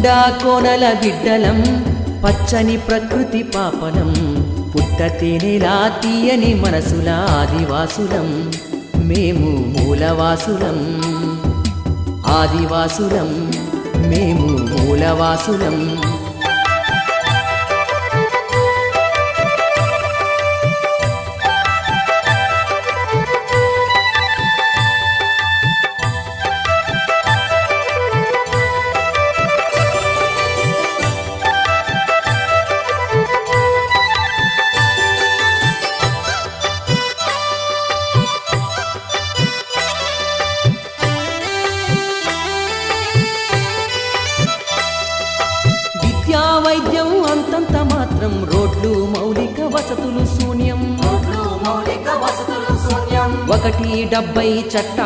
కొండా కోనల బిడ్డలం పచ్చని ప్రకృతి పాపలం పుట్టతేనెలా తీయని మనసుల ఆదివాసులం మేము మూలవాసులం ఆదివాసులం మేము మూలవాసులం వైద్యం అంతంత మాత్రం రోడ్లు మౌలిక వసతులు శూన్యం 170 చట్టాన్ని